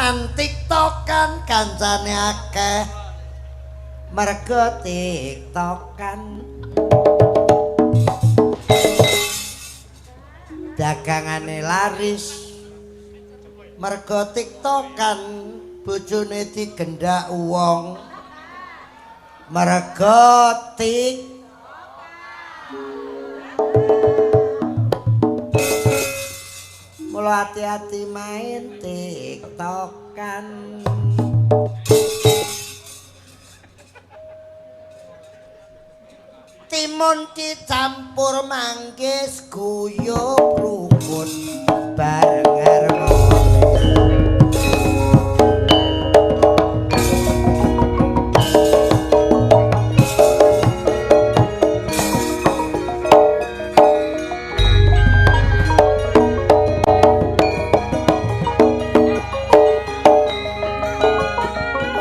tiktokan tiktokan kancane akeh mergo tiktokan dagangane laris mergo tiktokan bojone digendak wong mergo mula hati-hati main tiktokan timun dicampur manggis guyub rukun bareng harmoni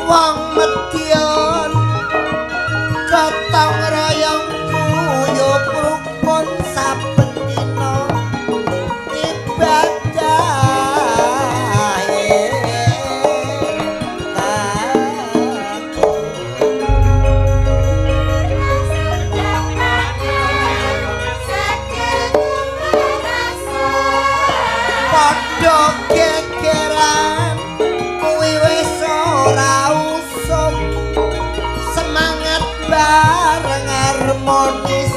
wong medyan gotong royong guyub rukun saben dina ibadah padha gegeran kuwi wis ora usum semangat bareng harmonis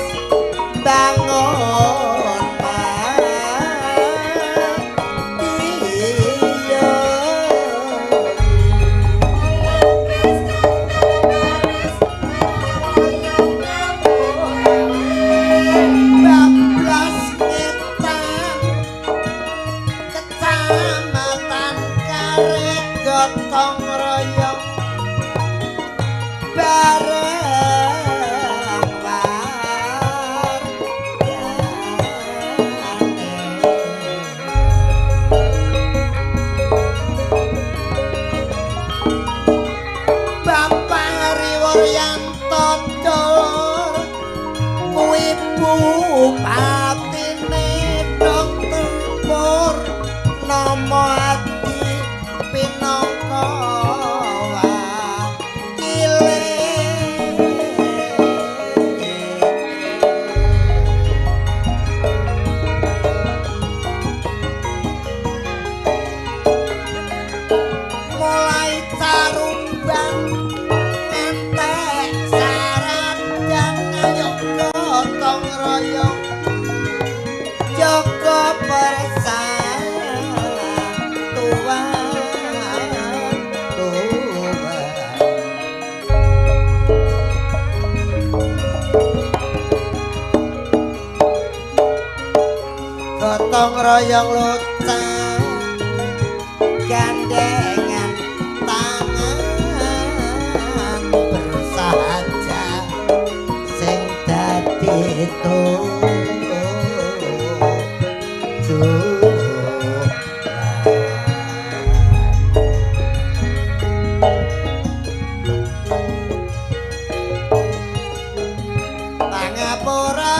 bangun bablas ngetan kecamatan Karet gotong royong bareng Bapak Riwaryanto Dolor kuwi bupatine Dokter Pur Nomo Adi pinangka wakile mulai carumban ngantek saradan ayo gotong royong jaga persatuan gotong royong lucah gandengan tangan bersahaja sing dadi pangapura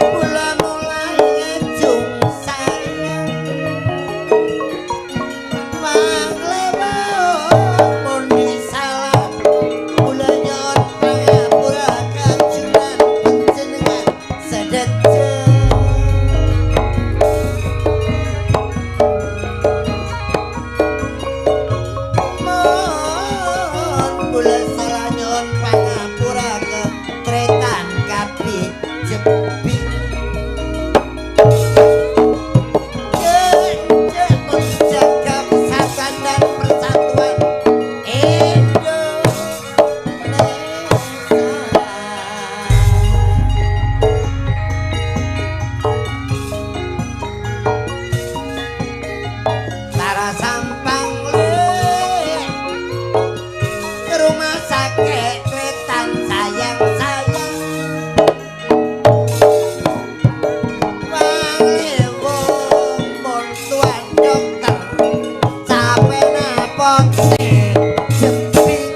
kula mulai ngejung sayang manglewo mundi salam kula nyon pangapura kajunan panjenengan sedherek mon kula salah nyon pangapura ke tretan kapi jepi menjaga persatuan dan persatuan Indonesia Tara Sampang ke rumah sakit tretan sayang-sayang wong tuan dokter capek napot jeping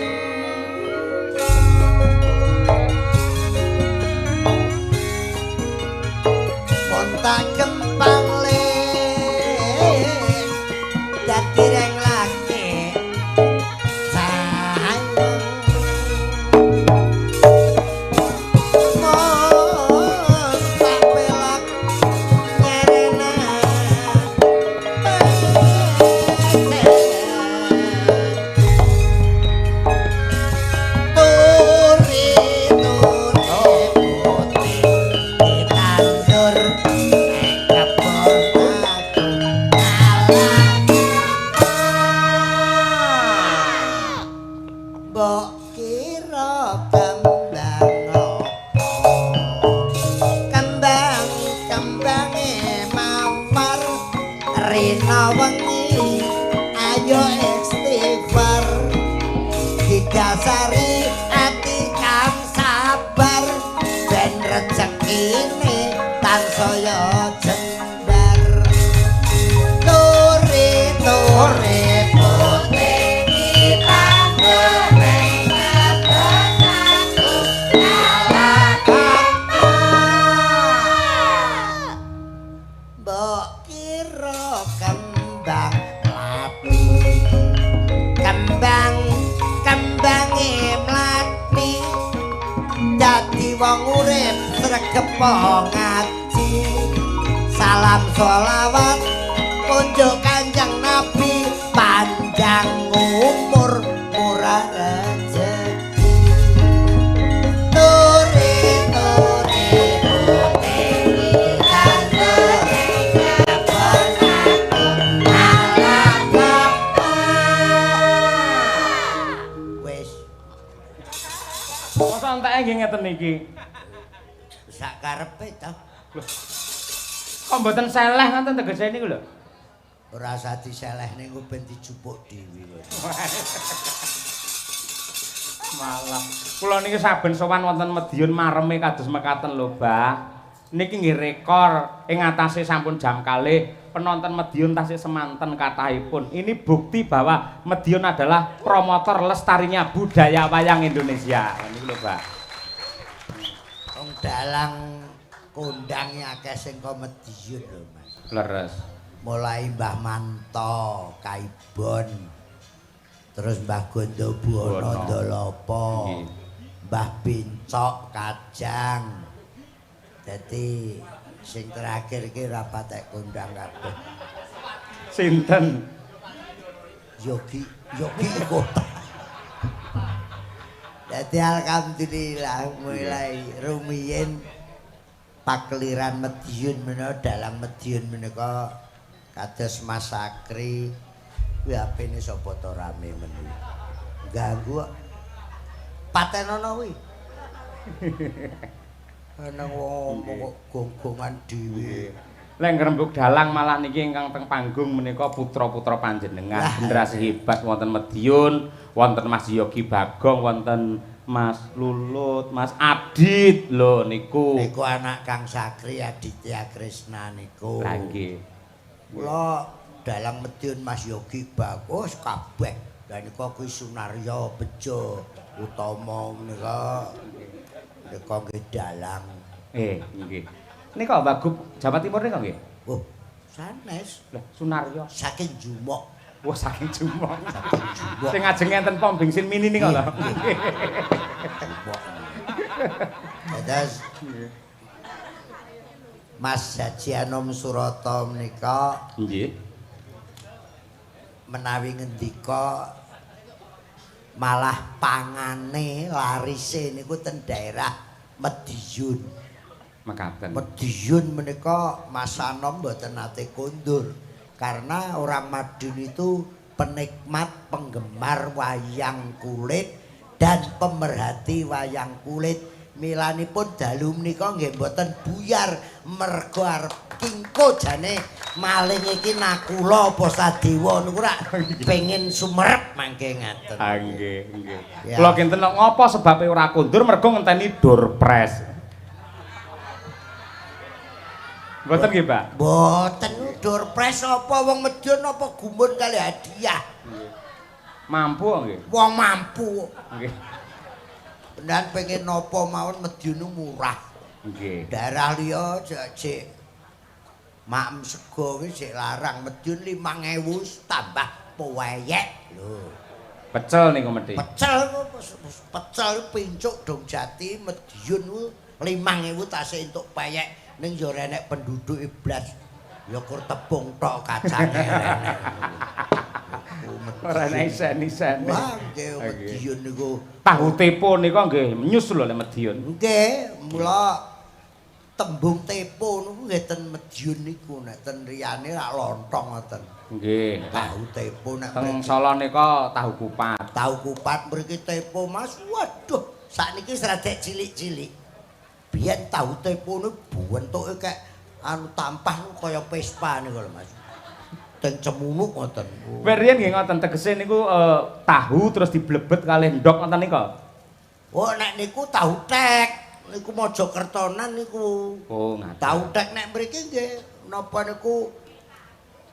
montak gempang le dadi rina wengi ayo istighfar didasari ati kang sabar ben rezekine tansaya jembar turi putih kita goreng kebesaku mbok kira kembang lapi kembange mlati dadi wong urip sregepo ngaji salam sholawat kunjuk Kanjeng Nabi panjang umur murah rezeki turi putih kan goreng kebesaku ala wis Masa enteke nggih ngeten iki. sak karepe to Kok mboten seleh ngoten tegese niku lho. ora usah diselehne engko ben dijupuk dhewe Malah kula niki saben sowan wonten Madiun mareme kados mekaten lho, Bah. Niki nggih rekor ing atase sampun jam kalih penonton Madiun tasih semanten kathahipun. Ini bukti bahwa Madiun adalah promotor lestarinya budaya wayang Indonesia. Niku lho, Bah. wong dalang kondang akeh sing kok Madiun lho Mas Leres. mulai Mbah Manto Kaibon terus Mbah Gondobuana Bono. Ndolopo Nggih. Mbah Bincok Kajang dadi sing terakhir iki ora patek kondang kabeh Sinten? Yogi kota dadi alhamdulillah mulai rumiyin pakeliran Madiun menika dalang Madiun menika kados Mas Sakri kuwi apene sapa to rame meni ganggu kok patenono kuwi ana wong kok gonggongan dhewe Lek ngrembug dalang malah niki ingkang teng panggung menika putra-putra panjenengan generasi hebat wonten Madiun, wonten Mas Yogi Bagong, wonten Mas Lulut, Mas Adit lho niku. niku anak Kang Sakri Aditya Krisna niku Lah nggih. kula dalang Madiun Mas Yogi bagus kabeh dan niku kuwi Sunaryo Bejo Utama nika nggih dalang Nggih. Nika Wagub Jawa Timur nika nggih. oh sanes Lah Sunaryo. saking Jumok Wah saking Jumong. Jumok Sing ajeng enten pom bensin mini nika lho. Jumok terus Mas Haji Anom Surata menika Nggih. menawi ngendika malah pangane larise niku ten daerah Madiun. Mekaten. Madiun menika Mas Anom mboten nate kondur karena orang Madiun itu penikmat penggemar wayang kulit dan pemerhati wayang kulit. Milanipun dalu menika nggih mboten buyar mergo arep kingko jane maling iki nakula apa sadewa niku rak pengin sumerep mangke ngaten. Nggih, nggih. Ya. Kula kinten ngopo sebabe ora kondur mergo ngenteni doorpress. Mboten nggih, Pak? Mboten doorpress apa wong Madiun apa gumun kali hadiah. Mampu nggih. Wong mampu. Nggih. Dan pengen nopo mawon Madiun murah. Nggih. Daerah liya jek maem sego kuwi jek larang Madiun 5.000 tambah peweyek lho. Pecel niku mesti. Pecel pincuk dong jati Madiun ku 5.000 tasih entuk peyek ning yo renek penduduk iblas. Ya kur tepung tok kacange renek. Ora enak isen-isen. Wah, nggih Madiun niku Tahu tepo nika nggih nyus lho lek Madiun. nggih, mula tembung tepo niku nggih ten Madiun niku, nek ten riyane rak lontong ngoten. Nggih. Tahu tepo nek Teng Solo nika tahu kupat. tahu kupat mriki tepo Mas. Waduh, sakniki sradek cilik-cilik. Biyen tahu tepo niku bentuke kaya anu tampah kaya Vespa niku lho Mas. teng cemunuk ngoten. Periyen nggih ngoten tegese niku tahu terus diblebet kalih ndok ngoten nika. Oh nek niku tahu tek. Niku Mojokertonan niku. Oh, ngaten. Tahu tek nek mriki nggih napa niku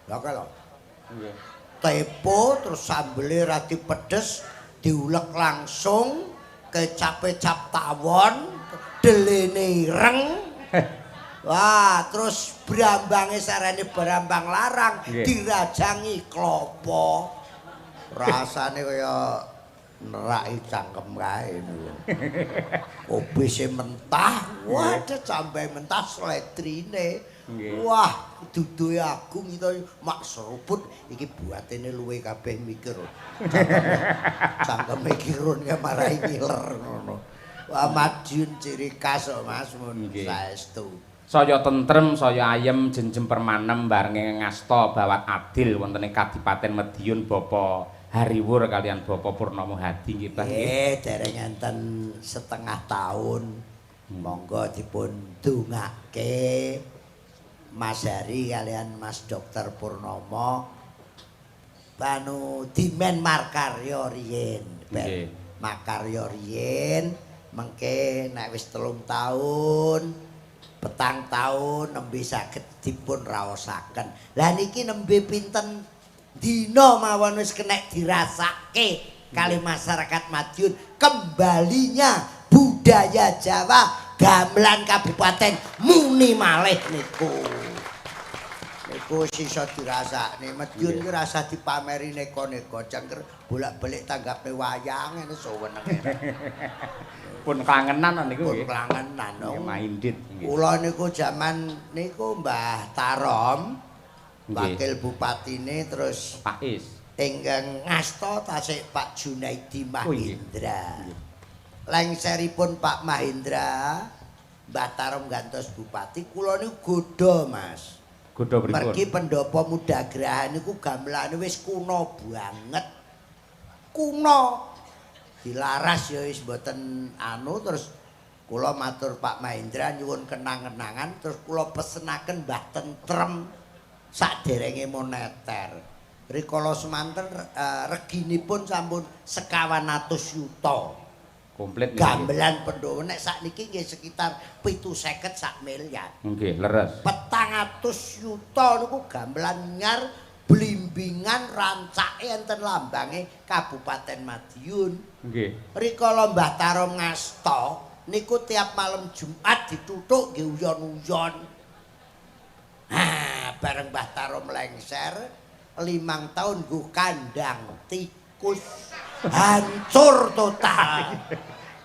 lha kala. Nggih. Tepo terus sambele radi pedes diulek langsung kecape cap tawon delene ireng. Wah, terus brambange sarane brambang larang dirajangi klopo. Rasane kaya neraki cangkem kae niku. Obise mentah, waduh sampe mentah sletrine. Wah, duduhe agung itu mak seruput iki buatene luwe kabeh mikir. Cangkeme kirun ke marai ngiler ngono. Wah, Madiun ciri khas kok Mas mun saestu. Saya tentrem, saya ayem, jenjem permanem barengi ngasta bawat adil wonten ing Kadipaten Madiun Bapak Hariwur kalian Bapak Purnomo Hadi nggih Pak nggih. Dereng enten setengah tahun. Monggo dipun dongake Mas Hari kalian Mas Dokter Purnomo panu dimen markarya riyen. Makarya riyen mengke nek wis 3 tahun 4 tahun nembe saged dipun raosaken. Lah niki nembe pinten dina mawon wis kenek dirasake kali masyarakat Madiun kembalinya budaya Jawa gamelan Kabupaten muni malih niku. Niku sisa dirasakne Madiun iki rasa dipameri neko-neko cengker bolak-balik tanggapne wayang ngene suweneng. Pun kangenan niku nggih. Pun kangenan. Maindit nggih. Kula niku jaman niku Mbah Tarom wakil bupatine terus Pak Is. Ingkang ngasta tasik Pak Junaidi Mahendra. Lengseripun Pak Mahendra, Mbah Tarom gantos bupati, kula niku godha Mas. Godha pripun? Mergi pendopo Mudagraha niku gamelane wis kuno banget. Kuno. Dilaras ya wis mboten anu terus kula matur Pak Mahendra nyuwun kenang-kenangan terus kula pesenaken Mbah Tentrem saderenge moneter. Rikala semanten reginipun sampun 50 yuta. Komplit gamelan Pendowo nek sakniki nggih sekitar 50 sak miliar. Nggih, leres. 400 yuta niku gamelan nyar blimbingan rancake enten lambange Kabupaten Madiun. Nggih. Rikala Mbah Tarom ngasta niku tiap malam Jumat dituthuk nggih uyon-uyon. Bareng Mbah Tarom lengser 5 tahun nggo kandang tikus hancur total.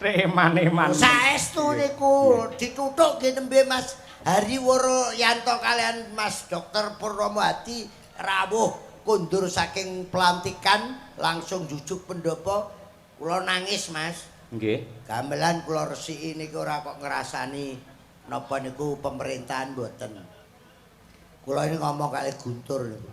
Reman-eman. Saestu niku dituthuk nggih nembe Mas Hariworo Yanto kalian Mas Dokter Purnomo Hadi rawuh kundur saking pelantikan langsung jujuk pendopo kula nangis Mas. Nggih. Gamelan kula resiki niku ora kok ngrasani napa niku pemerintahan mboten. Kula ini ngomong kali Guntur niku.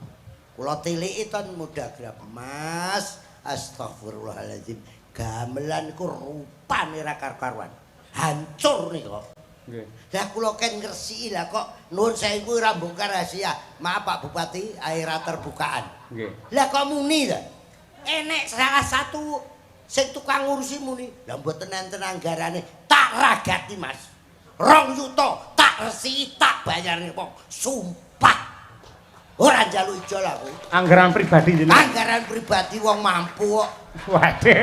Kula tiliki ten Mudagraha Mas. Astagfirullahaladzim. Gamelan niku rupane ra karuan. Hancur niku kok. Nggih. Lah kula ken ngresiki lah kok nuwun sewu ra mbongkar rahasia. Maaf Pak Bupati, aira terbukaan. Nggih. Lah kok muni ta? Enek salah satu sing tukang ngurusi muni. Lah mboten enten anggarane tak ragati Mas. 2 yuta tak resiki tak bayarne wong. Sumpah. Ora njaluk ijol aku. Anggaran pribadi jenengan. Anggaran pribadi wong mampu kok. Waduh.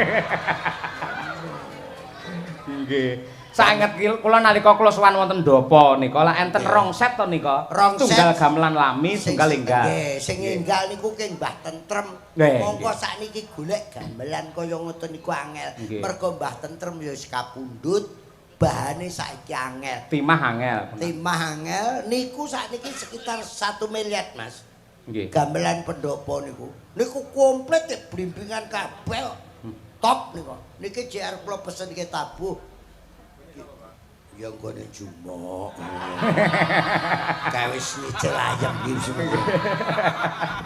Nggih. Sanget kula nalika kula sowan wonten Ndopo nika lak enten 2 set to nika. Tunggal gamelan lami, tunggal enggal. Nggih, sing enggal niku keng Mbah Tentrem. Monggo sakniki golek gamelan kaya ngoten niku angel. Mergo Mbah Tentrem ya wis kapundhut, bahane saiki angel. Timah angel. Timah angel niku sakniki sekitar 1 miliar Mas. Nggih. Gamelan Pendopo niku. Niku komplit blimbingan kabeh. Top niku. Niki JR kula pesen iki tabuh. Ya nggone jumok. Kawis nyicil ayam iki semua.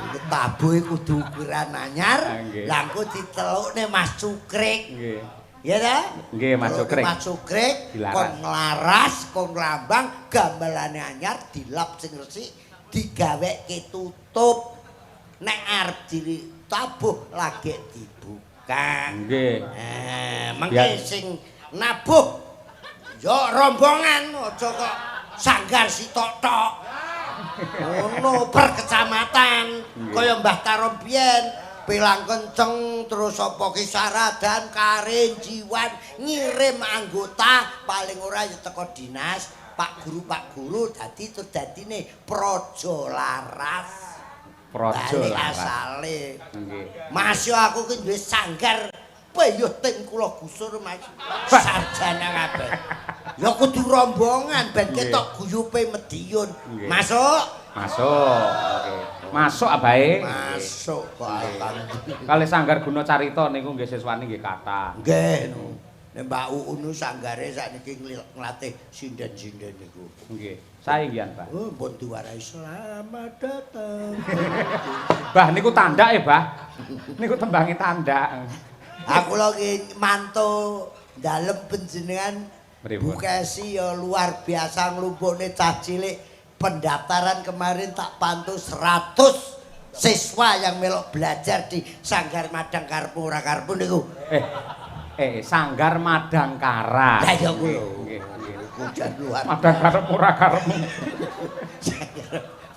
Iki tabuhe kudu ukuran anyar, lah engko ditelukne Mas Cukrik. Nggih. Ya ta? Nggih, Mas Cukrik. Mas Cukrik kon nglaras, kon lambang gamelane anyar dilap sing resik, digaweke tutup. nek arep ditabuh lagi dibuka. Nggih. Mengke sing nabuh yo rombongan aja kok sanggar sitok-tok. Ngono per kecamatan kaya Mbah Tarom biyen pilang kenceng terus apa kisaradan Karin Jiwan ngirim anggota paling ora ya teko dinas Pak Guru dadi terus dadine Praja Laras. Praja Laras. Asale. Nggih. Mas yo aku ki duwe sanggar peyuh ting kula gusur Mas. Sarjana kabeh. Ya kudu rombongan ben ketok guyupe Medion. Masuk. Masuk. Nggih. Masuk abahe. Masuk kok. Kalih sanggar guna carita niku nggih siswane nggih kathah. Nggih. Nek Mbak Uunu sanggare sakniki nglatih sinden-sinden niku. Nggih. Sae nggih, Mbah. Oh, pun diwarai selamat datang. Mbah niku tandak ya, Mbah. Niku tembange tandak. Aku lagi mantu dalem panjenengan Bukesi ya luar biasa nglumpukne cah cilik. Pendaftaran kemarin tak pantu 100 siswa yang melok belajar di Sanggar Madang Karepmu ora karepmu niku. Sanggar Madangkara. Lah ya kuwi. Nggih. Hujan luar. Madangkara ora karepmu.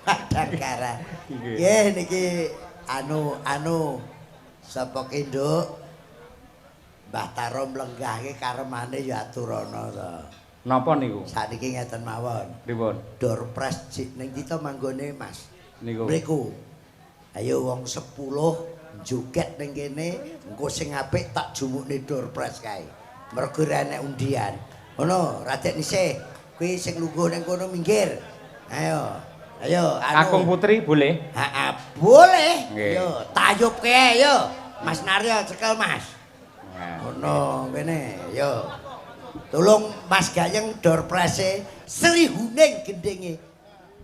Madangkara. Nggih niki anu sapa ki Nduk? Mbah Tarom lenggahke karemane ya aturana to. Napa niku? Sakniki ngeten mawon. Pripun? Doorpress ning kita manggone Mas. Niku. Mriku. Ayo wong 10 joget ning kene, engko sing apik tak jumukne doorpress kae. Mergo enek undian. Ngono, Raden Isih. Kuwi sing lungguh ning kono minggir. Ayo. Ayo, Kakung Putri boleh? Heeh, boleh. Nggih. Yo, tayubke ayo. Mas Naryo cekel Mas. Ngono kene, yo. Tolong Mas Gayeng doorpress-e Sri Huning gendenge.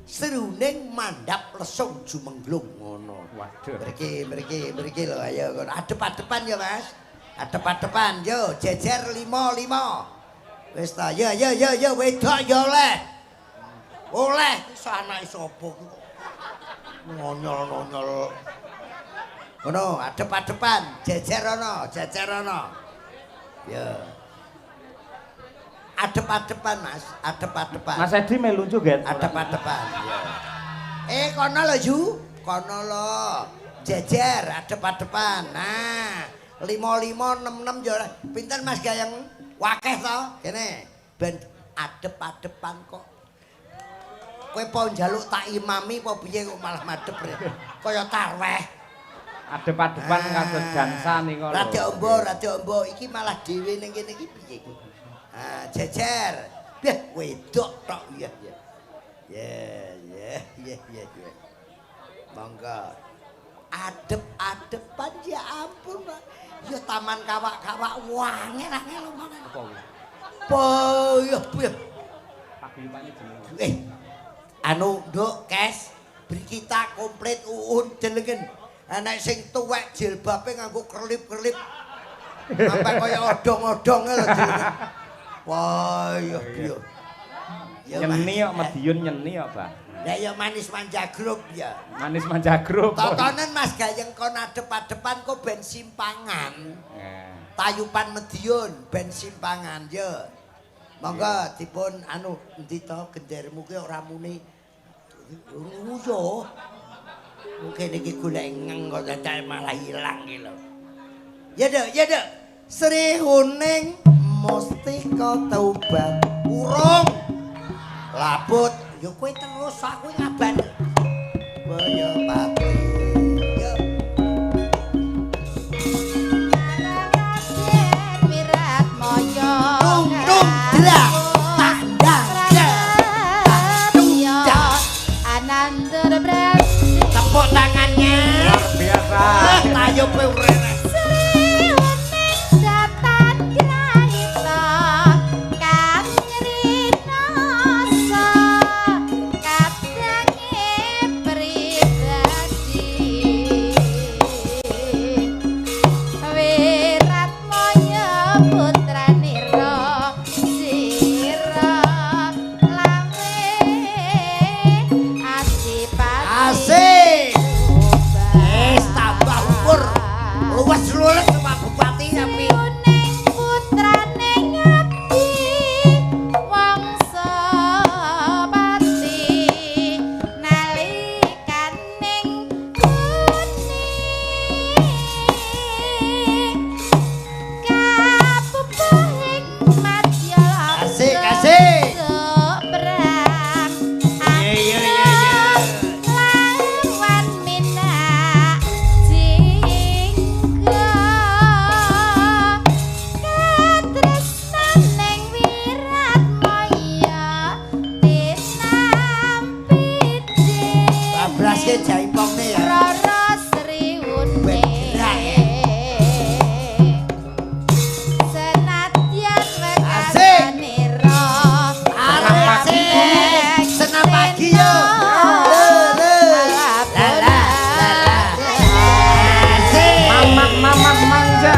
Sri Huning mandhap lesung jumenglung ngono. Waduh. Mriki lho ayo adep-adepan ya Mas. Adep-adepan yo jejer 5. Wis ta, yo wedok yo oleh. Oleh iso anake sapa ku. Ngonyol-ngonyol. Ngono, adep-adepan, jejer ana. Ya. Adep-adepan Mas, adep-adepan. Mas Edi melu joget. Adep-adepan. Ya. Kono lho Yu, kono lho. Jejer adep-adepan. Nah, 5 6 yo. Pinten Mas Gayeng? Wakeh to? Kene. Ben adep-adepan kok. Kowe po njaluk tak imami apa piye kok malah madhep kaya tarweh. Adep-adepan kados dansa niku lho. Rada ombo iki malah dhewe ning kene iki piye iki? Jejer. Biah wedok tok ya. Ya. Monggo. Adep-adepan ya ampun, Pak. Ya taman kawak-kawak wangel-angel omongan. Apa kuwi? Piye? Paguyupane jenenge. Nduk Kes, Brigita komplit uun delengen. Nek sing tuwek jilbabe nganggo kerlip-kerlip. Sampai kaya odong-odong lho delengen. Wah, ya piye. Nyeni kok Medion nyeni kok, Pak. Lah ya manis manja grup ya. Manis manja grup. Totonen Mas Gayeng kon adep-adepan kok ben simpangan. Tayupan Medion ben simpangan ya. Monggo dipun endi to gendermu ki ora muni yo. Mungkin iki golek ngeng kok dadak malah ilang ki lho. Ya Dek. Sri Huning Mustika Taubat urung labut yo kowe terus aku ngaban Boyopati yo Wirat Moyo tung drak tandang Anandar Brasi tepuk tangannya Luar biasa. Tayo kowe urene Sri Huning Datan Grahita Kang Nyrinoso Kadange pribadi wongne ya. Rara Sri Uning senadyan wekasanira Asik. Senam pagi yo. Mamak manja.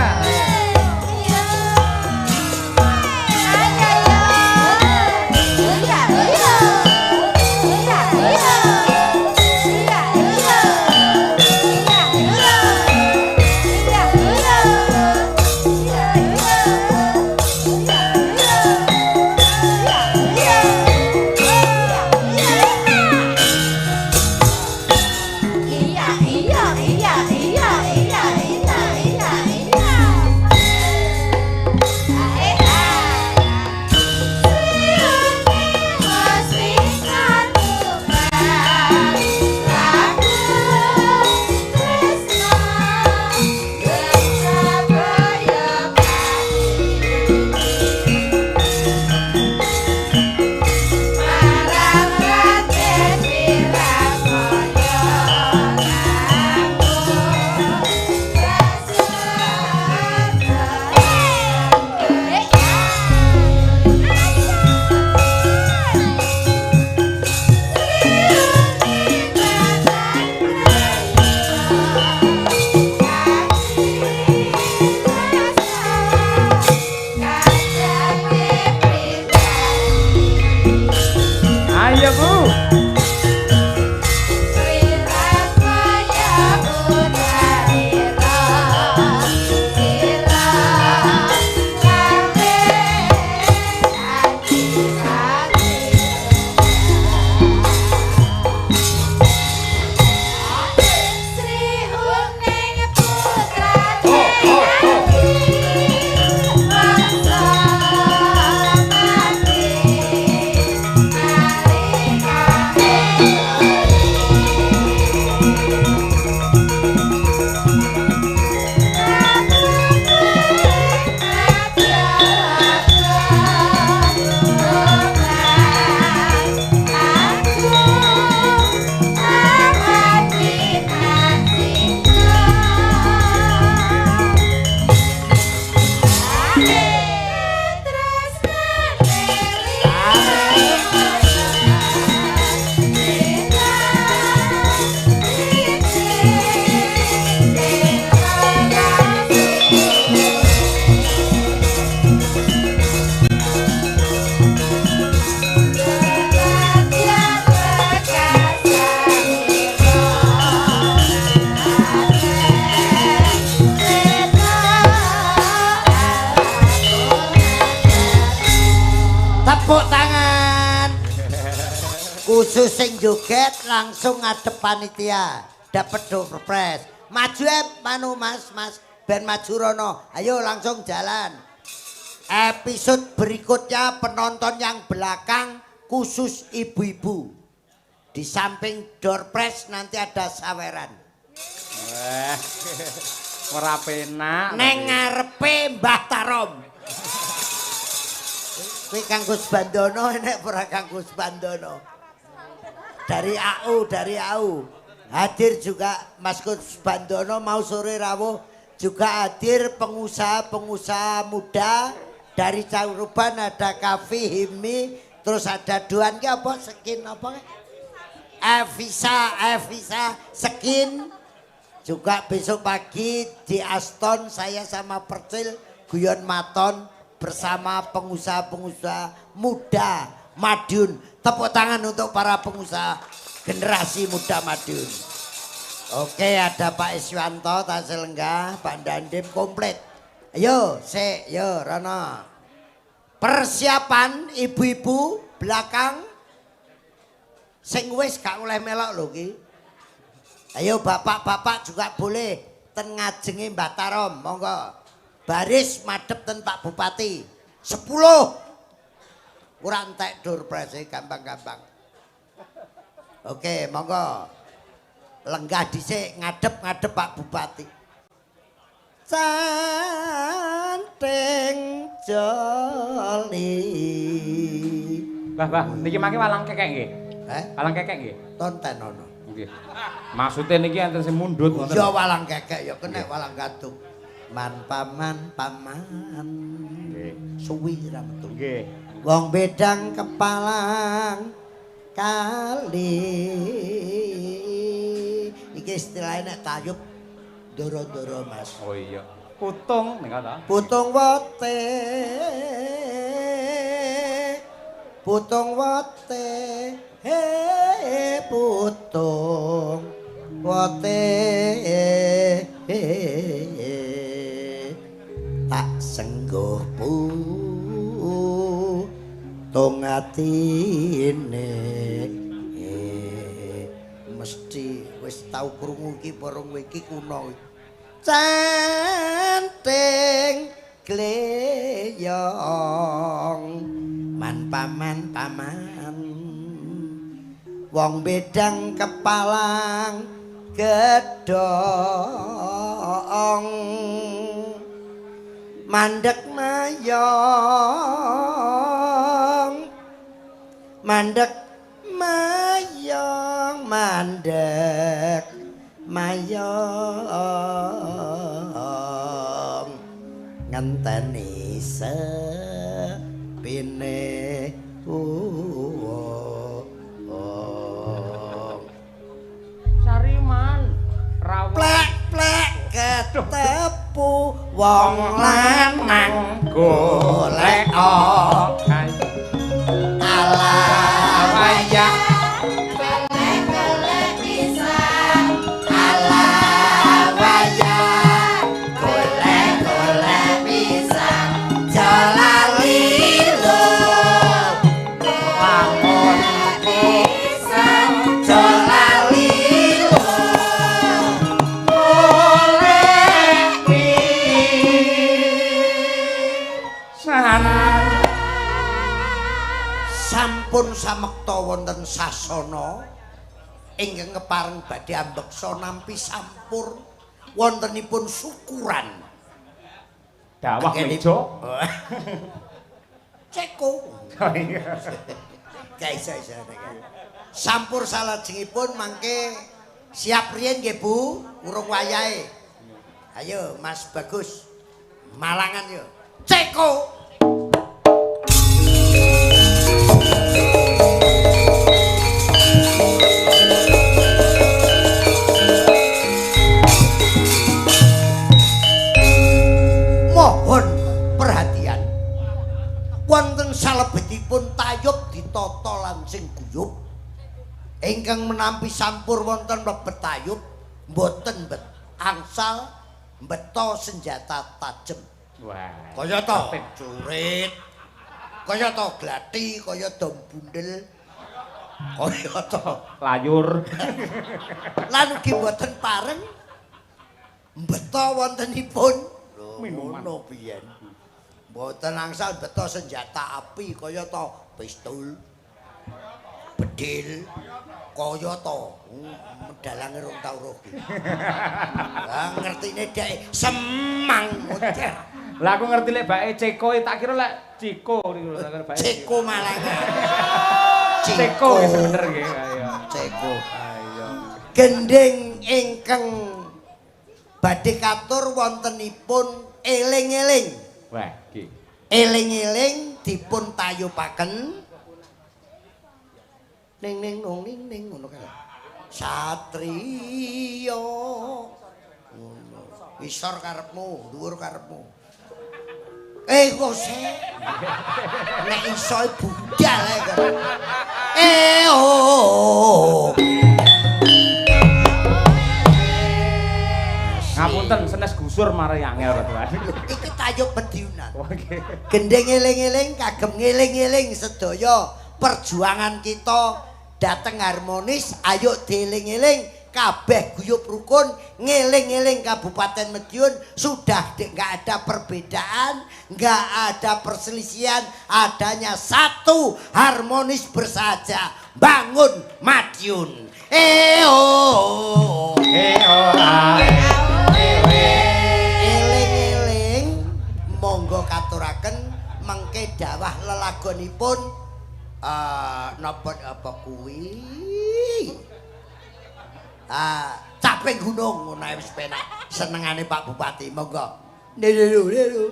Ayo Bu. Tepuk tangan. Khusus sing joget langsung ngadep panitia. Dapat door prize. Maju manu Mas, ben maju rono. Ayo langsung jalan. Episode berikutnya penonton yang belakang khusus ibu-ibu. Di samping door prize nanti ada saweran. Ora penak. Neng ngarepe Mbah Tarom. Kuwi Kang Gus Bandono enek ora Kang Gus Bandono. Dari AU. Hadir juga Mas Gus Bandono mau sore rawuh juga hadir pengusaha-pengusaha muda dari Cauruban ada Kafi Himi terus ada Duan ki apa skin apa Evisa skin juga besok pagi di Aston saya sama Percil Guyon Maton bersama pengusaha-pengusaha muda Madiun. Tepuk tangan untuk para pengusaha generasi muda Madiun. Oke, ada Pak Iswanto, Tasel Lenggah, Pak Dandim komplit. Ayo, yo Rono. Persiapan ibu-ibu belakang sing wis gak oleh melok lho ki. Ayo bapak-bapak juga boleh ten ngajenge Mbah Tarom, monggo. Baris madhep ten Pak Bupati. 10. Ora entek door prize gampang-gampang. Oke, monggo. Lenggah dhisik ngadep Pak Bupati. Canting joli. Bah, niki mangke walang kekek nggih. Heh? Walang kekek nggih. Tonten ono. nggih. Maksude niki enten sing mundhut ngoten. Ya walang kekek ya kena walang katuk. Man paman paman. Nggih. Suwi ra metu. Nggih. Wong bedang kepalang kali. Iki istilahnya nek tayub doro-doro Mas. Oh iya. Putung nek ta. Putung wote. Putung wote. He putung wote. Tak sengguh putung atine. Mesti wis tau krungu iki porong iki kuno. Canting gleyong man paman paman wong bedang kepalang gedhong mandek mayong mandek mayong mandek mayong ngenteni sepine Sariman rawon plek-plek ketepu wong lanang golek ala wayah Golek-golek bisa ala wayah golek-golek bisa jalalilo lamun bisa jalalilo golek pisan. sampun samekta wonten sasana ingkang kepareng badhe ambeksa nampi sampur wontenipun syukuran Dawah Anggenipun- meja. Ceko Oh iya. guys sampur salajengipun mangke siap riyen nggih Bu urung wayahe ayo Mas Bagus malangan yo ceko mohon perhatian wonten salebetipun tayub ditata lan sing guyub ingkang menampi sampur wonten mlebet tayub mboten angsal mbeta senjata tajem Wah. kaya to curit kaya to glathi kaya dom bundel kaya to Layur. lan ugi mboten pareng mbeta wontenipun Minuman. ngono piyen mboten angsal mbeta senjata api kaya to pistol bedil kaya to medalange rong tau roh lah ngertine dek semang model Lah aku ngerti lek bake Ceko tak kira lek Ciko niku tak kira bake. ceko malangan Ceko wis bener nggih ayo. ceko Ayo. gending ingkang badhe katur wontenipun eling-eling Wah, iki. eling-eling dipun tayubaken ning ning nong ning ning ngono kae satriya ngono isor karepmu dhuwur karepmu kok nek iso budal ae kok oh Ngapunten senes gusur marai angel Tuhan. iki tayub mediunan Oke. gendeng eling-eling kagem ngeling-eling sedaya perjuangan kita dateng harmonis ayo dieling-eling kabeh guyub rukun ngeling-eling Kabupaten Madiun sudah nggak ada perbedaan nggak ada perselisihan adanya satu harmonis bersahaja bangun Madiun eling-eling monggo katuraken mengke dawah lelagonipun napa kuwi caping gunung ngono ae wis penak. Senengane Pak Bupati, monggo. Lho.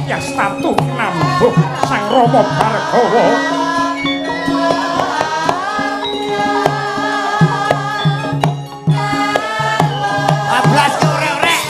Yastatu nambuh Sang Rama Bhargawa Ablas orek-orek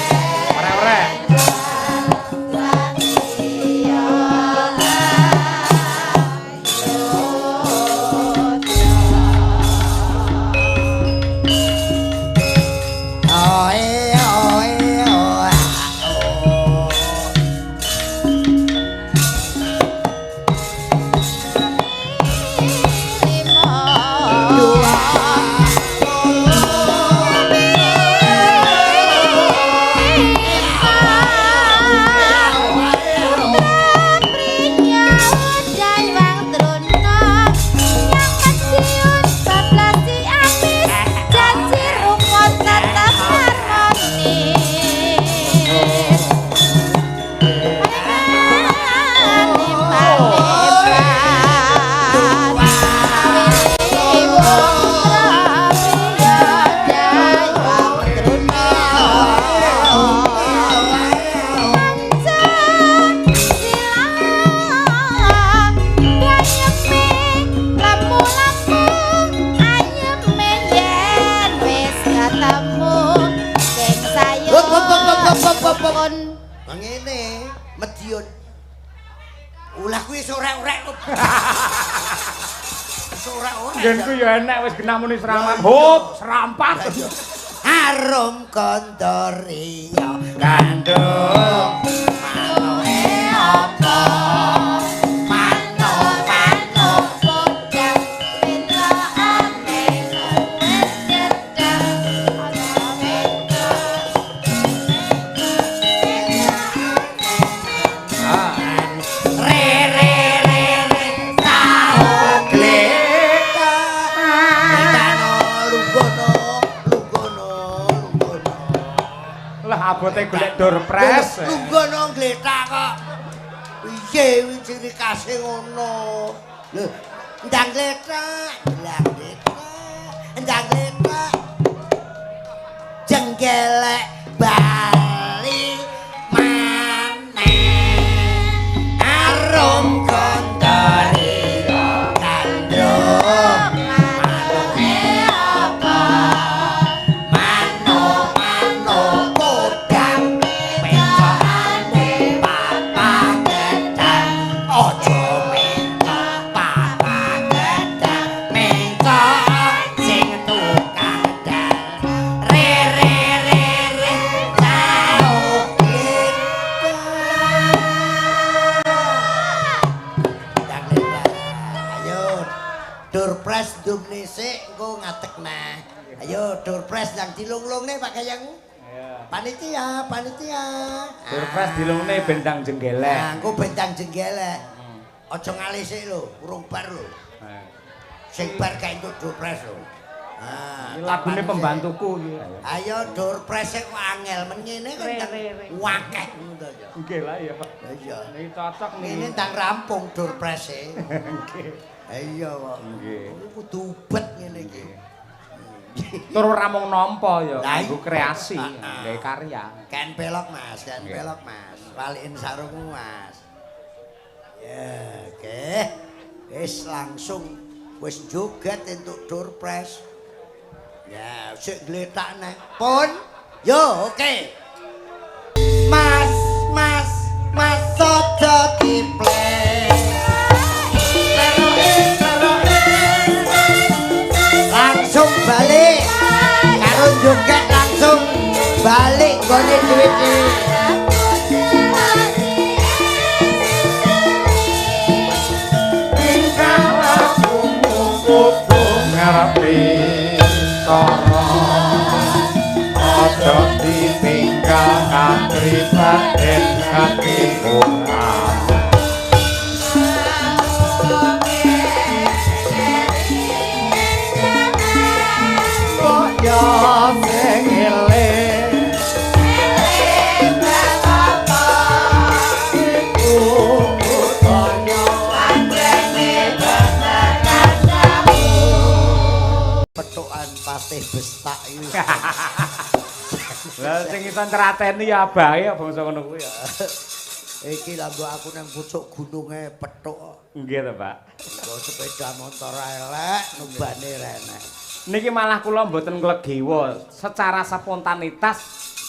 ngene Medion ulah kuwi sorek-orek kok sorek-orek Genku ya enek wis genah muni seraman hop serampat harum kondorio gandum manoe apa abote golek doorpress. Lungguh gletak kok. Piye ciri khase ngono. Lho, ndang gletak, ndang gletak. Jenggelek bali maneh. Arum kondorio kandung. Doorpress dumne sik engko ngadeg nah. Ayo doorpress yang dilung-lungne Pak Gayeng. Panitia. Doorpress dilungne bendang jenggelek. Nah, engko bendang jenggelek. Aja ngalih sik lho, urung bar lho. Sing bar kae entuk doorpress lho. Ini lagune pembantuku iki. Ayo doorpress kok angel men ngene kan wakeh ngono ya. Nggih lah ya. Iya. Niki cocok nih. Ini tang rampung doorpress e. Nggih. Iya kok. Nggih. Kudu ubet ngene iki. Tur ora mung nampa ya, Lah, nganggo kreasi, nggawe karya. Ken pelok Mas, ken pelok Mas. Walikin sarungmu Mas. Ya, oke. Wis langsung wis joget entuk door prize. Ya, sik gletak neh. Pun. Yo, oke. Mas, Mas, Mas Sojo diplek. Langsung balik. Karo joget langsung balik gone duit-duit. ngarepe cara aja ditinggal kapribaden katimuran ya sing eling Petukan patih bestak iki. Lah sing iso trateni ya abahe ya bangsa ngono kuwi ya. Iki lah mbok aku nang pucuk gununge petuk. Nggih to, Pak. Mbok sepeda motor elek, nubane renek. Niki malah kula mboten klegewa, secara spontanitas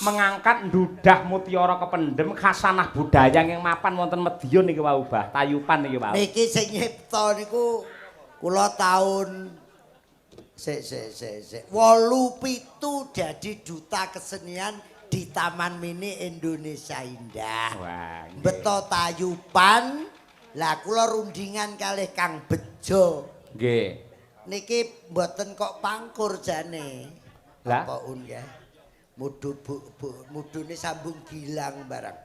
mengangkat ndudah mutiara kependhem khasanah budaya ing mapan wonten Madiun niki wau, Bah. Tayupan niki wau. Niki sing nyipta niku kula taun 87 dadi duta kesenian di Taman Mini Indonesia Indah. Wah, nggih. Beto Tayupan, lah kula rundingan kalih Kang Bejo. Nggih. Niki mboten kok pangkur jane. Lah? Apa un ya? Mudune sambung gilang barang.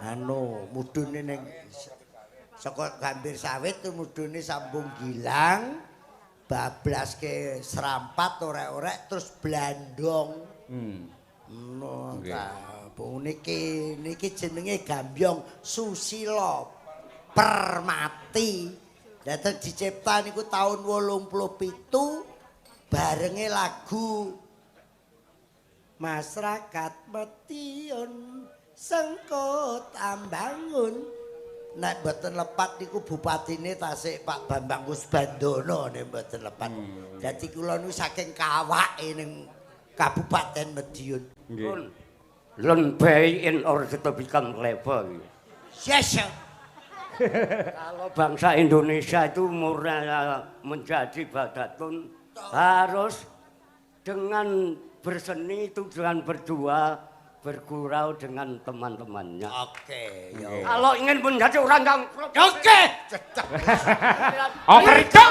Anu, mudune ning saka Gambir Sawit tuh mudune sambung gilang. Bablaske serampat orek-orek terus blandong. No, niki jenenge Gambyong Susilo Permati. Dateng dicipta niku tahun 87 barenge lagu Masyarakat Madiun sengkut ambangun. Nek mboten lepat niku bupatine Tasik Pak Bambang Kusbandono nek mboten lepat. Dadi kula niku saking kawake ning Kabupaten Madiun. Nggih. Learn by in order to become clever. Yes. Kalau bangsa Indonesia itu murni menjadi badatun harus dengan berseni itu dengan berdua bergurau dengan teman-temannya. Oke, yo. Kalau ingin menjadi orang yang Oke. Overidok.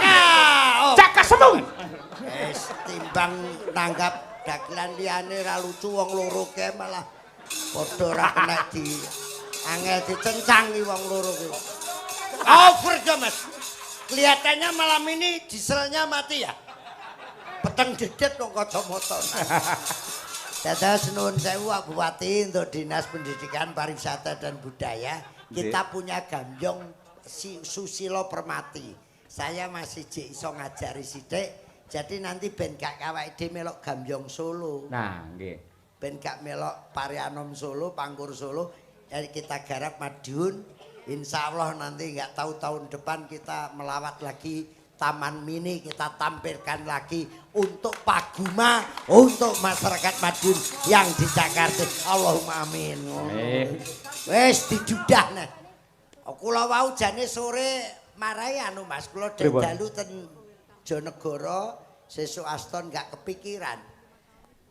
Cak kesemung. Wis timbang nanggap dagelan liyane ra lucu wong loro ke malah padha ra kena di angel dicencangi wong loro ki. Over Mas. Kelihatannya malam ini dieselnya mati ya. Peteng dedet wong kacamata. Dados nuwun sewu Pak Bupati untuk Dinas Pendidikan Pariwisata dan Budaya kita punya Gambyong Susilo Permati. Saya masih iso ngajari sithik. Jadi nanti ben gak kawake melok Gambyong Solo. Nah, nggih. Ben gak melok Parianom Solo, Pangkur Solo. Jadi kita garap Madiun. Insya Allah nanti nggak tahu tahun depan kita melawat lagi Taman Mini, kita tampilkan lagi untuk Pak Guma, untuk masyarakat Madiun yang di Jakarta. Allahumma amin. Wes dijudah nah. Kula wau jane sore marai anu Mas, kula dalu ten Jonegoro sesuk aston nggak kepikiran.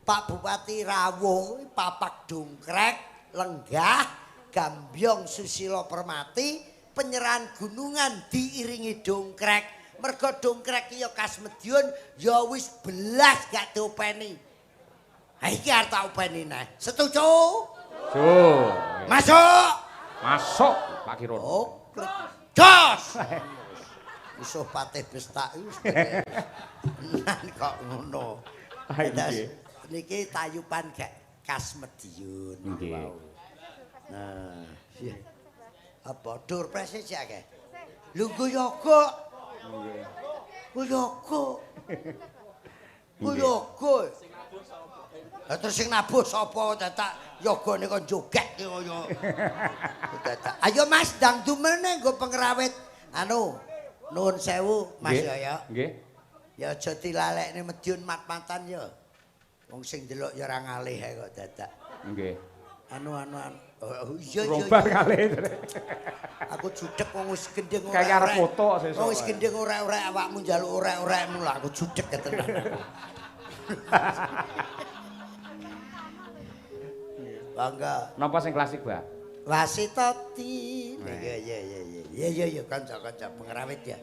Pak Bupati rawuh papak dongkrek lenggah Gambyong Susilo Permati penyerahan gunungan diiringi dongkrek. Mergo dongkrek ya khas Madiun ya wis belas gak diopeni. Ha iki arep tak openi neh. Setuju? Setuju. Masuk. Masuk Pak Kiron. Oh, klik. Jos. Musuh patih bestak wis. Nan kok ngono. Niki tayupan gak khas Madiun. Nggih. Nah, iya. Apa dur prese sik akeh. Lungguh yoga. Nggih. Yoga. Ku yoga. Lah terus sing nabuh sapa dadak yogane kon joget ki kaya. Dadak. Ayo Mas ndang dumene nggo pengrawit anu nuwun sewu Mas ya. Nggih. Ya aja dilalekne Madiun mat-matan ya. Wong sing delok ya ora ngalih ae kok dadak. Nggih. Anu. Oh, iya. Rombak kalih. Aku judeg wong wis gendeng ora. Kayak arep foto sesuk. Wis gendeng ora-ora awakmu njaluk ora-oramu lah aku judeg tenan. Bangga. Napa sing klasik, Mbak? Wasitati. Iya kanca-kanca pengrawit ya.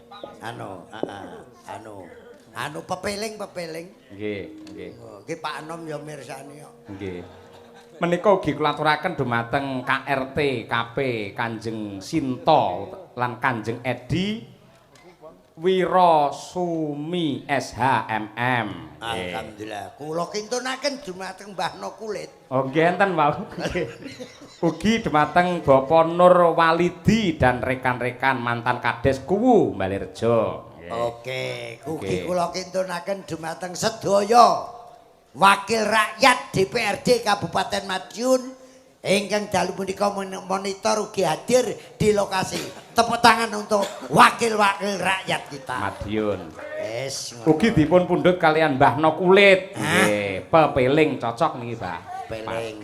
Anu pepeling. Nggih, nggih. Oh, iki Pak Anom ya mirsani kok. Nggih. Menika ugi kula aturaken dumateng KRT KP Kanjeng Sinto lan Kanjeng Edi Wirasumi SHMM. Alhamdulillah. Kula kintunaken dumateng Mbahno Kulit. Oh, nggih enten wau. Ugi dumateng Bapak Nur Walidi dan rekan-rekan mantan Kades Kuwu Balirejo. Oke, ugi kula kintunaken dumateng sedaya wakil rakyat DPRD Kabupaten Madiun ingkang dalu punika monitor ugi hadir di lokasi. Tepuk tangan untuk wakil-wakil rakyat kita. Madiun. Yes. Ugi dipun pundhut kalian Mbah No Kulit. Nggih, pepeling cocok niki, Mbah. Peling.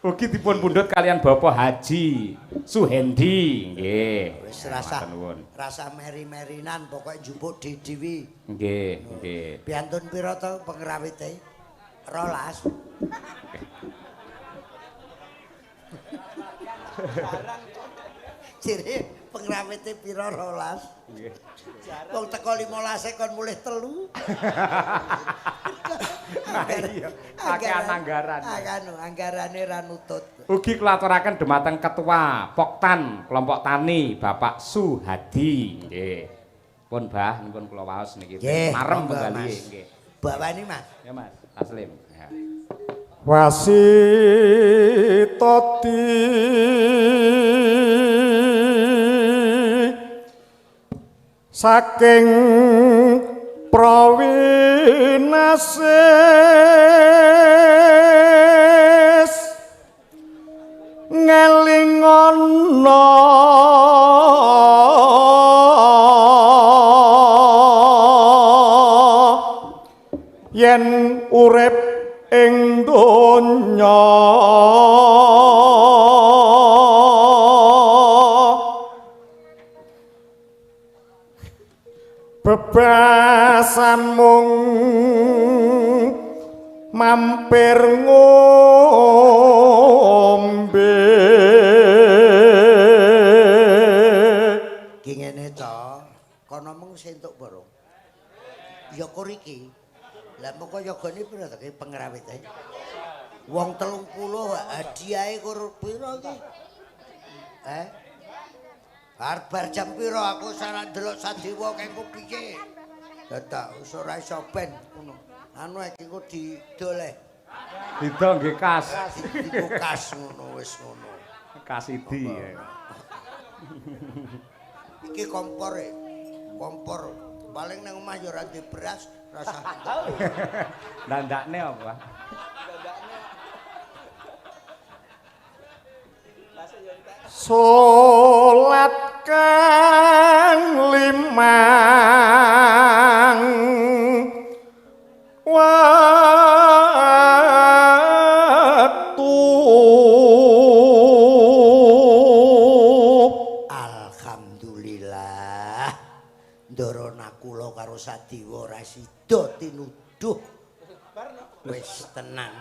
Ugi dipun pundhut kalian Bapak Haji Suhendi. Nggih. Wis rasa meri-merinan pokoke njupuk dhewe. Nggih. Piantun pira to pengrawite? 12. Jere pengrawite pira 12? Nggih. Wong teko 15 kon mulih 3. Iya, kakean anggaran. Anggarane ra nutut. Ugi kula aturaken dumateng Ketua Poktan Kelompok Tani Bapak Suhadi. Nggih. Pun Mbah nipun kula waos niki. Marem penggali nggih. Bawani Mas. Ya Mas, Taslim. Ya. Wasitati saking prawinasis ngelingono yen urip ing donya bebasan mung mampir ngombe Ki ngene to, kono mung sentuk bareng. Ya kok iki. Lah moko yogane pira to ki pengrawite? Wong 30 hadiahe kur pira iki? Bar jam pira aku salah ndelok Sandewa kengko piye? Dadak wis ora iso ben ngono. Anu iki kok didoleh. Didol nggih kas. Diku kas ngono wis ngono. Kasidi. Iki kompor. Paling nang omah ya ora ndek beras, rasa. Dandakne apa? salat kang limang watu alhamdulillah ndorona kula karo Sadiwa ora sida tinuduh wis tenang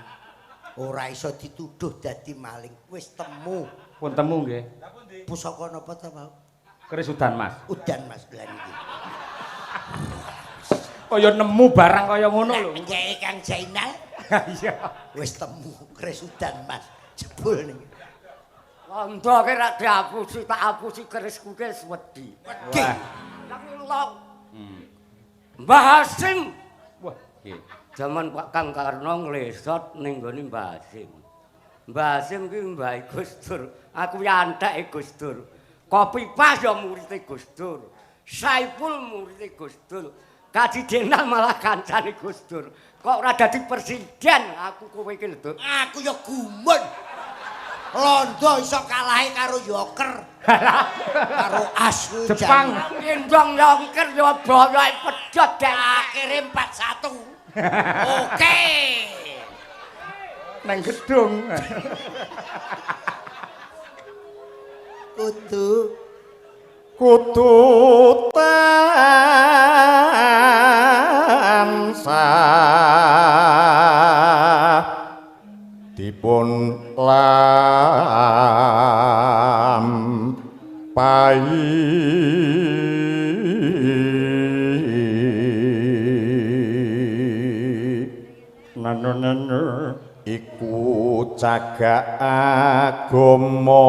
ora iso dituduh dadi maling wis temu Pun temu nggih. Pusaka napa ta mau? Keris udan, Mas. Udan Mas lan iki. Kaya nemu barang kaya ngono lho. Kayak Kang Zainal. Iya. Wis temu keris udan Mas. Jebul niki. Londo ki rak diapusi tak apusi kerisku ki wedi. Wedi. Tapi lho. Mbah Hasim. Wah, nggih. Zaman Pak Kang Karno nglesot ning nggone Mbah Hasim. Mbah Hasim ki mbah Gus Dur. Aku ya antheke Gus Dur. Kopi pas ya murite Gus Dur. Saipul murid Gus Dur. Kaji Jenal malah kancane Gus Dur. Kok ora dadi presiden aku kowe iki lho, Dur. Aku ya gumun. Londo iso kalahi karo Yoker. Karo As kuwi Jepang. Endong Yoker ya boyoke pedhot dek akhire 4-1. Oke. Nang gedung. Kudu tansah dipun lampahi Nanu iku cagak agama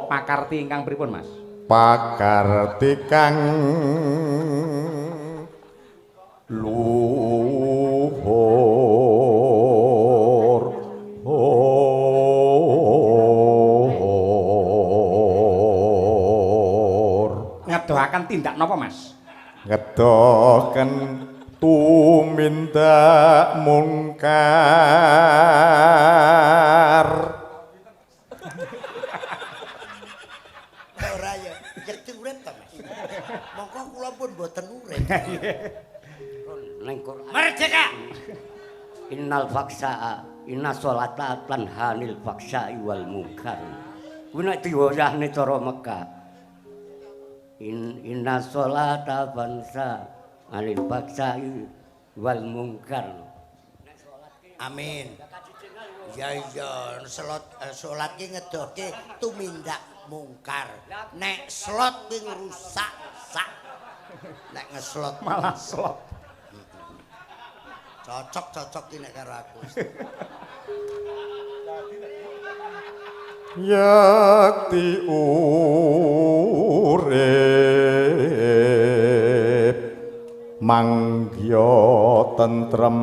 pakarti ingkang pripun Mas? pakarti kang luhur Ngedohaken tindak napa Mas? ngedoken tumindak mungkar ora ya yekti urip to Mas. Monggo kula pun mboten urip. Ning Quran. Merdeka. Innal faksa'a inna sholata tanhanil faksa'i wal munkar. Kuwi nek diwayahne cara Mekah. Inna sholata bansa anil faksa'i wal munkar. Amin. Ya iya, salat ki ngedohke tumindak mungkar. Nek slot ki ngrusak sak. Nek ngeslot Malah slot. Cocok ki nek karo aku. yakti urip manggya tentrem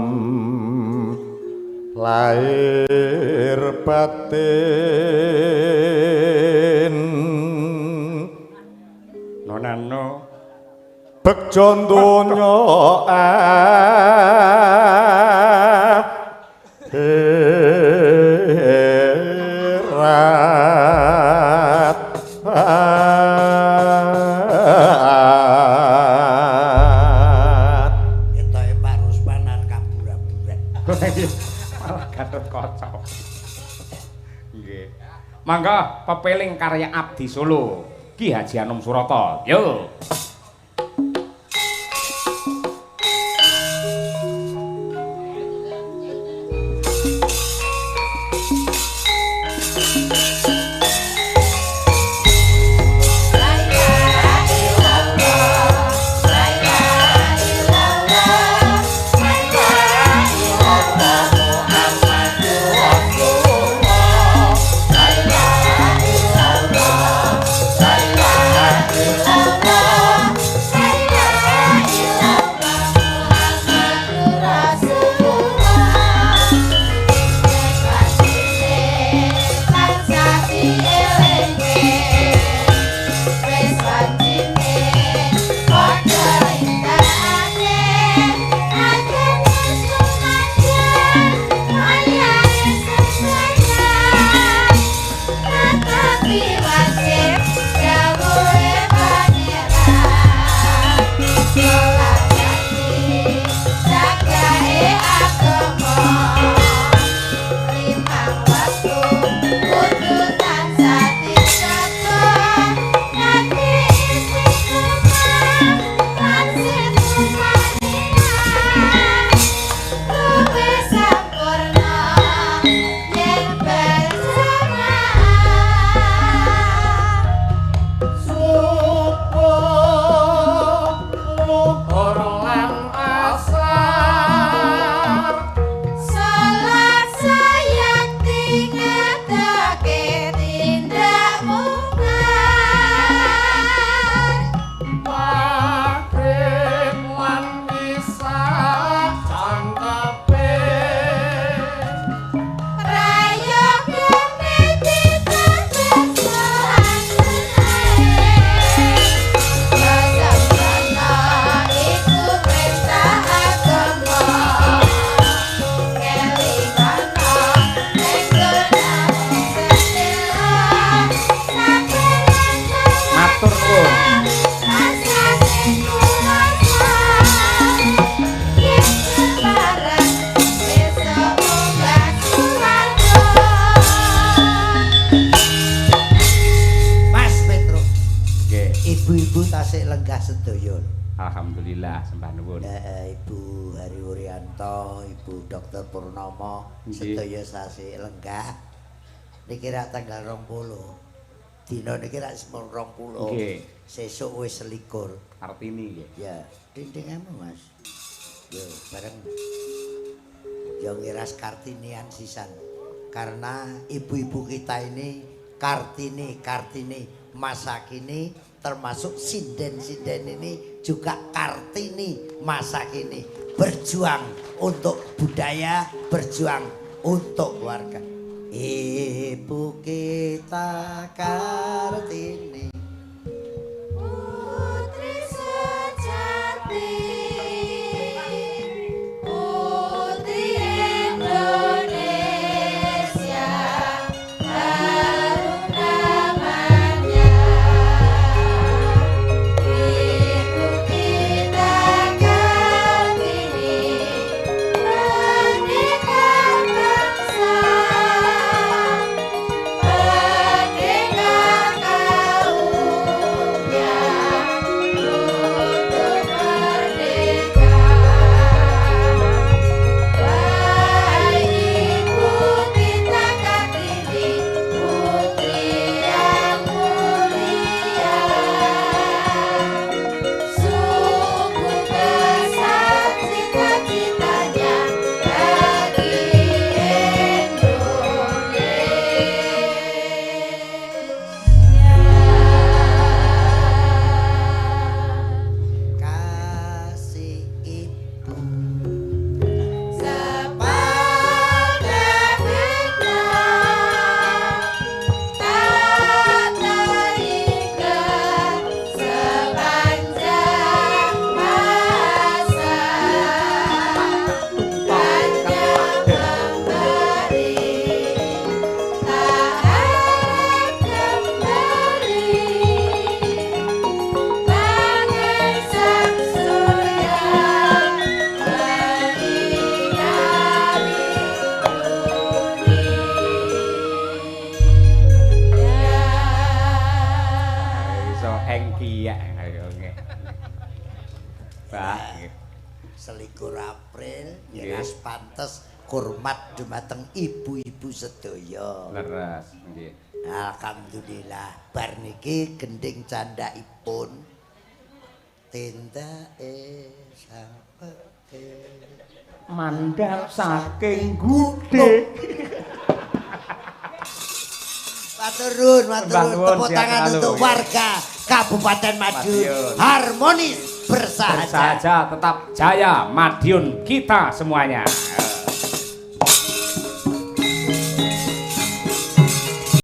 lair batin Nonano bekjo donya akhirat Ketoke Pak Ruspanan kabura-buran. malah Gatot Kaca. Nggih. Mangga pepeling karya Abdi Solo Ki Haji Anom Surata. Yo. La sedaya. Alhamdulillah sembah nuwun. Ibu Hari Wuryanto, Ibu Dr. Purnomo, sedaya sasi lenggah. Niki rak tanggal 20. Dina niki rak 20. Nggih. Sesuk wis 21. Kartini nggih. Ya, dindingamu Mas. Yo, bareng. Yo ngiras Kartinian sisan. Karena ibu-ibu kita ini Kartini masa kini termasuk sinden-sinden ini juga Kartini masa kini berjuang untuk budaya, berjuang untuk keluarga. Ibu kita Kartini Putri sejati, putri Indonesia, harum namanya. Ibu kita Kartini, pendekar bangsa, pendekar kaumnya untuk merdeka. Wahai ibu kita Kartini, putri yang mulia, sungguh besar cita-citanya bagi Indonesia. kasih ibu Sepanjang bintang tak teringat sepanjang masa, panjang memberi tak harap kembali, bagai sang surya menyinari Iso engkiyak ayo nggih. Bah. nggih. 21 April Nggih. ngiras pantes hormat dumateng ibu-ibu sedaya. Leres nggih. Alhamdulillah bar niki gending candhaipun tindake sapeke Mandap saking gude. Maturun, Mbah nuwun, tepuk sehat tangan selalu. untuk warga Kabupaten Madiun. Madiun. Harmonis bersahaja. Bersahaja tetap jaya Madiun kita semuanya.